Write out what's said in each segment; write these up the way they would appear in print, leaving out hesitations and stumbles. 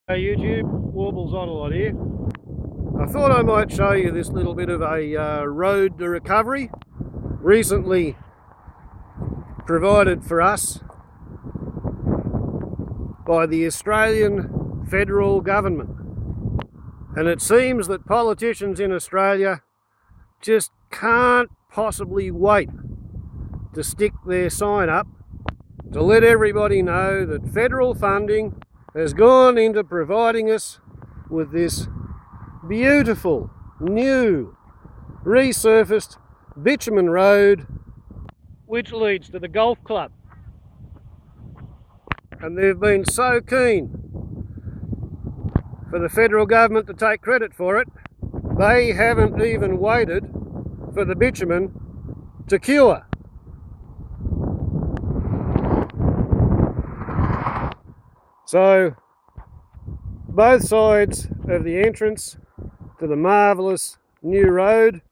Hey YouTube, Warbles on a lot here. I thought I might show you this little bit of a road to recovery recently provided for us by the Australian federal government. And it seems that politicians in Australia just can't possibly wait to stick their sign up to let everybody know that federal funding has gone into providing us with this beautiful, new, resurfaced bitumen road which leads to the golf club. And they've been so keen for the federal government to take credit for it, they haven't even waited for the bitumen to cure. So both sides of the entrance to the marvellous new road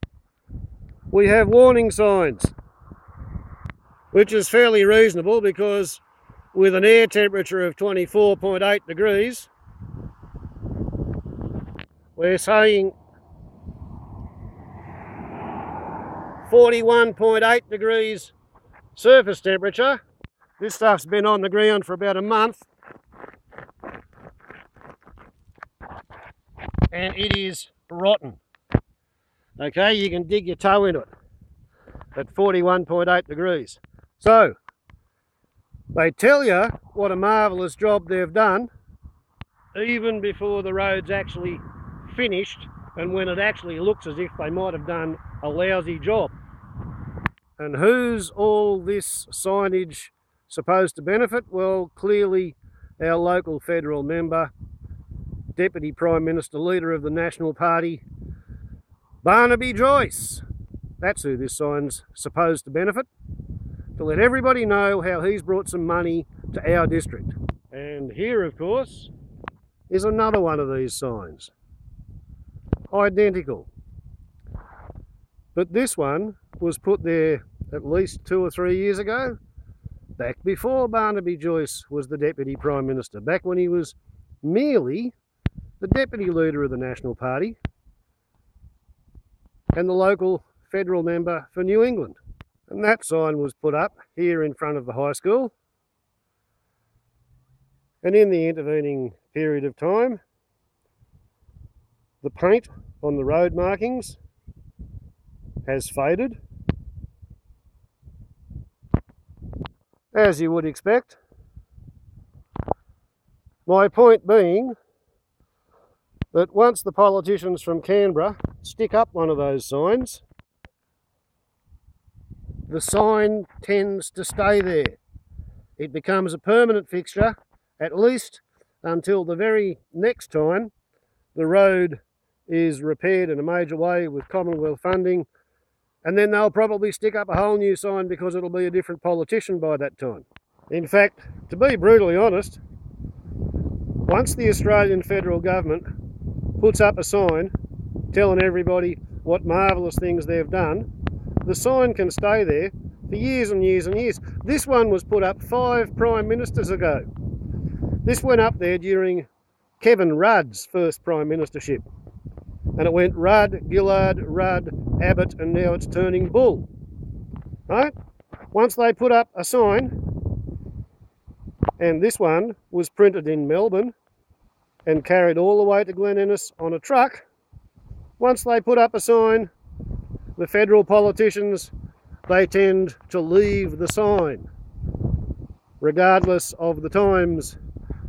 we have warning signs, which is fairly reasonable because with an air temperature of 24.8 degrees, we're saying 41.8 degrees surface temperature. This stuff's been on the ground for about a month and it is rotten. Okay, you can dig your toe into it at 41.8 degrees. So they tell you what a marvellous job they've done even before the road's actually finished and when it actually looks as if they might have done a lousy job. And who's all this signage supposed to benefit? Well, clearly our local federal member, Deputy Prime Minister, Leader of the National Party, Barnaby Joyce. That's who this sign's supposed to benefit, to let everybody know how he's brought some money to our district. And here, of course, is another one of these signs. Identical. But this one was put there at least 2 or 3 years ago, back before Barnaby Joyce was the Deputy Prime Minister, back when he was merely the Deputy Leader of the National Party and the local federal member for New England. And that sign was put up here in front of the high school. And in the intervening period of time, the paint on the road markings has faded, as you would expect. My point being that once the politicians from Canberra stick up one of those signs, the sign tends to stay there. It becomes a permanent fixture, at least until the very next time the road is repaired in a major way with Commonwealth funding, and then they'll probably stick up a whole new sign because it'll be a different politician by that time. In fact, to be brutally honest, once the Australian federal government puts up a sign telling everybody what marvellous things they've done, the sign can stay there for years and years and years. This one was put up 5 Prime Ministers ago. This went up there during Kevin Rudd's first Prime Ministership. And it went Rudd, Gillard, Rudd, Abbott, and now it's turning Bull. Right? Once they put up a sign, and this one was printed in Melbourne and carried all the way to Glen Innes on a truck, once they put up a sign, the federal politicians, they tend to leave the sign, regardless of the times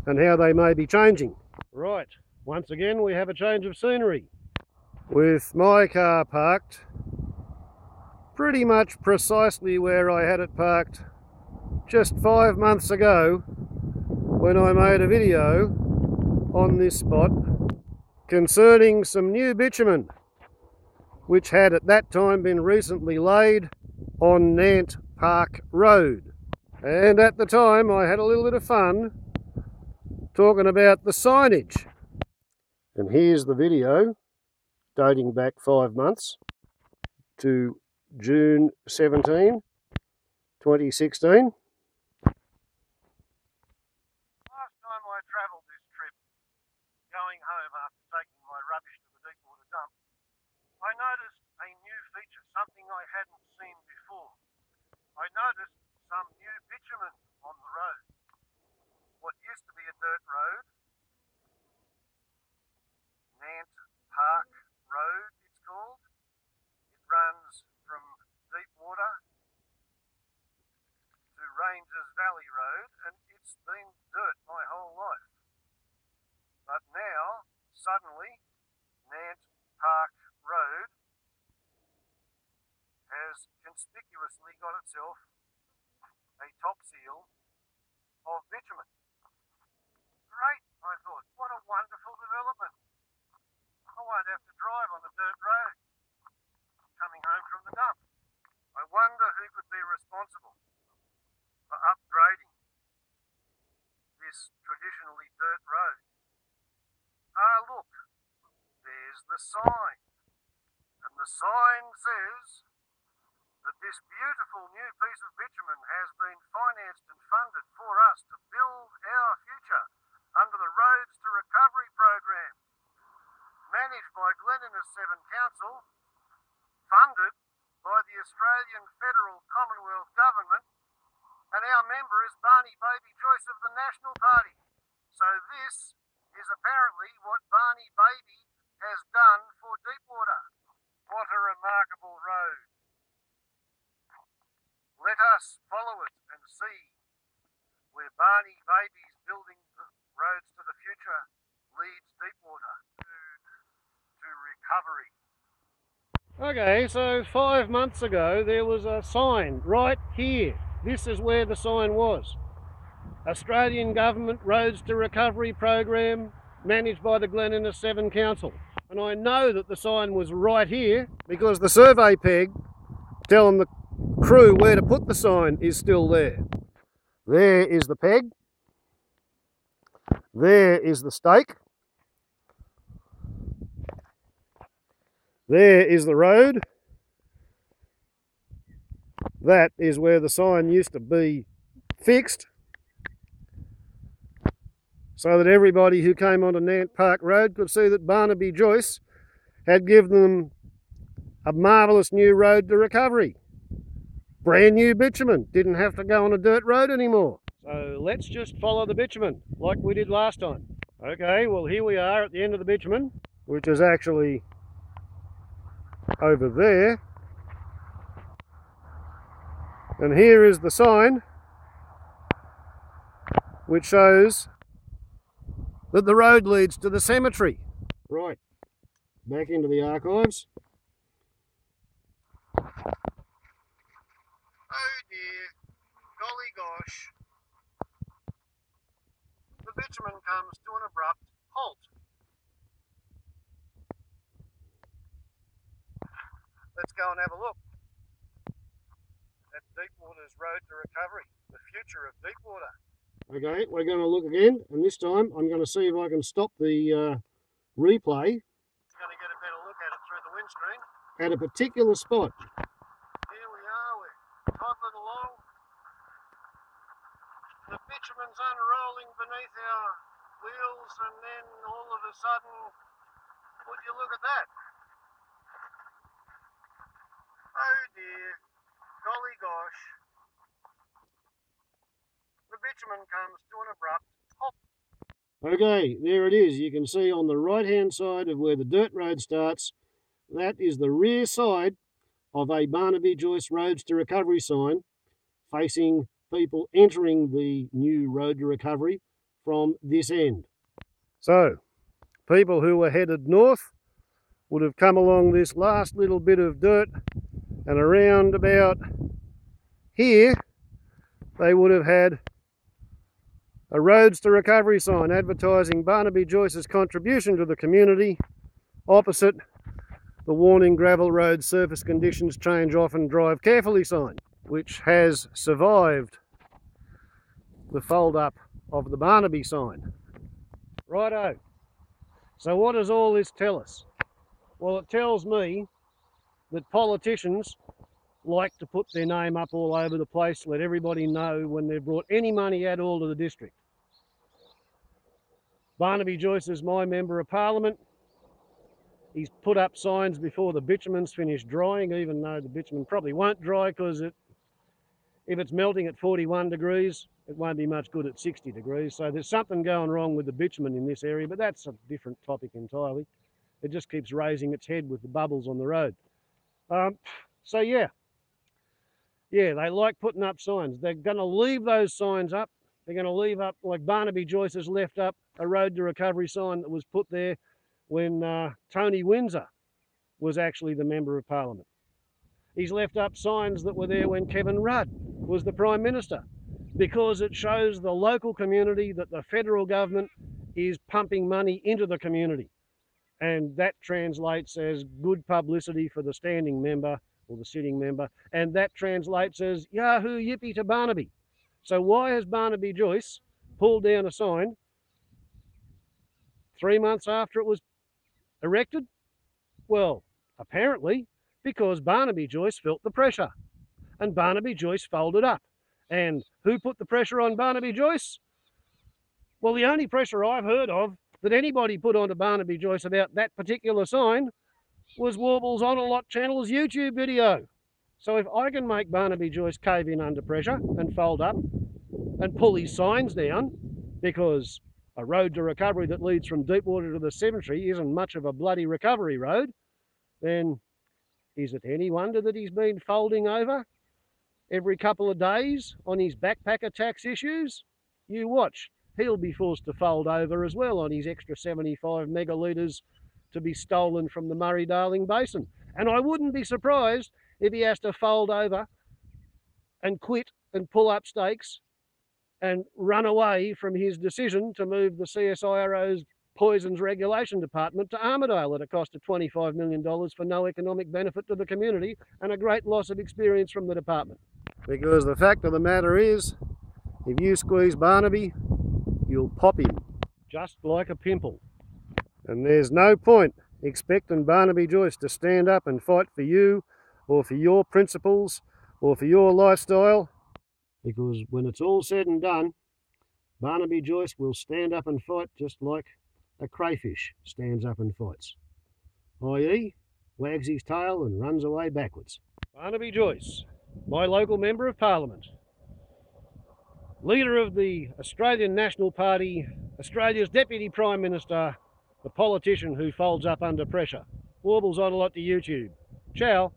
and how they may be changing. Right, once again we have a change of scenery, with my car parked pretty much precisely where I had it parked just 5 months ago when I made a video on this spot concerning some new bitumen which had at that time been recently laid on Nant Park Road. And at the time I had a little bit of fun talking about the signage. And here's the video dating back 5 months to June 17, 2016. Last time I travelled this trip, going home after taking my rubbish to the deep water dump, I noticed a new feature, something I hadn't seen before. I noticed some new bitumen on the road. What used to be a dirt road, Nant Park Road it's called. It runs from deep water to Rangers Valley Road, and it's been dirt my whole life. But now, suddenly, Nant Park Road has conspicuously got itself a top seal of bitumen. Great, I thought, what a wonderful development. I won't have to drive on the dirt road coming home from the dump. I wonder who could be responsible for upgrading this traditionally dirt road. Ah, look, there's the sign. And the sign says that this beautiful new piece of bitumen has been financed and funded for us to build our future under the Roads to Recovery program, managed by Glenninnis 7 Council, funded by the Australian Federal Commonwealth Government, and our member is Barnaby Joyce of the National Party. So this is apparently what Barnaby has done for Deepwater. What a remarkable road. Let us follow it and see where Barnaby's building the roads to the future leads Deepwater to recovery. Okay, so 5 months ago there was a sign right here. This is where the sign was. Australian Government Roads to Recovery program managed by the Glenninnis 7 Council. And I know that the sign was right here because the survey peg telling the crew where to put the sign is still there. There is the peg. There is the stake. There is the road. That is where the sign used to be fixed, so that everybody who came onto Nant Park Road could see that Barnaby Joyce had given them a marvellous new road to recovery. Brand new bitumen, didn't have to go on a dirt road anymore. So let's just follow the bitumen like we did last time. Okay, well here we are at the end of the bitumen, which is actually over there. And here is the sign which shows that the road leads to the cemetery. Right, back into the archives. Oh dear, golly gosh. The bitumen comes to an abrupt halt. Let's go and have a look at Deepwater's road to recovery, the future of Deepwater. Okay, we're going to look again, and this time I'm going to see if I can stop the replay. I'm going to get a better look at it through the windscreen. At a particular spot. Here we are, we're toddling along. The bitumen's unrolling beneath our wheels, and then all of a sudden, would you look at that? Oh dear, golly gosh. The bitumen comes to an abrupt halt. Okay, there it is. You can see on the right hand side of where the dirt road starts, that is the rear side of a Barnaby Joyce Roads to Recovery sign facing people entering the new road to recovery from this end. So, people who were headed north would have come along this last little bit of dirt, and around about here they would have had a Roads to Recovery sign advertising Barnaby Joyce's contribution to the community, opposite the warning gravel road surface conditions change often, drive carefully sign, which has survived the fold up of the Barnaby sign. Righto. So what does all this tell us? Well, it tells me that politicians like to put their name up all over the place, let everybody know when they've brought any money at all to the district. Barnaby Joyce is my Member of Parliament. He's put up signs before the bitumen's finished drying, even though the bitumen probably won't dry because if it's melting at 41 degrees, it won't be much good at 60 degrees. So there's something going wrong with the bitumen in this area, but that's a different topic entirely. It just keeps raising its head with the bubbles on the road. So yeah, they like putting up signs. They're going to leave those signs up. They're going to leave up, like Barnaby Joyce has left up a road to recovery sign that was put there when Tony Windsor was actually the Member of Parliament. He's left up signs that were there when Kevin Rudd was the Prime Minister, because it shows the local community that the federal government is pumping money into the community. And that translates as good publicity for the standing member or the sitting member, and that translates as yahoo yippee to Barnaby. So why has Barnaby Joyce pulled down a sign 3 months after it was erected? Well, apparently because Barnaby Joyce felt the pressure, and Barnaby Joyce folded up. And who put the pressure on Barnaby Joyce? Well, the only pressure I've heard of that anybody put onto Barnaby Joyce about that particular sign was Warble's On A Lot channel's YouTube video. So if I can make Barnaby Joyce cave in under pressure and fold up and pull his signs down, because a road to recovery that leads from Deepwater to the cemetery isn't much of a bloody recovery road, then is it any wonder that he's been folding over every couple of days on his backpacker tax issues? You watch. He'll be forced to fold over as well on his extra 75 megalitres to be stolen from the Murray-Darling Basin. And I wouldn't be surprised if he has to fold over and quit and pull up stakes and run away from his decision to move the CSIRO's Poisons Regulation Department to Armidale at a cost of $25 million for no economic benefit to the community and a great loss of experience from the department. Because the fact of the matter is, if you squeeze Barnaby, you'll pop him, just like a pimple. And there's no point expecting Barnaby Joyce to stand up and fight for you or for your principles or for your lifestyle, because when it's all said and done, Barnaby Joyce will stand up and fight just like a crayfish stands up and fights, i.e. wags his tail and runs away backwards. Barnaby Joyce, my local Member of Parliament, leader of the Australian National Party, Australia's Deputy Prime Minister, the politician who folds up under pressure. Warbles on a lot to YouTube. Ciao.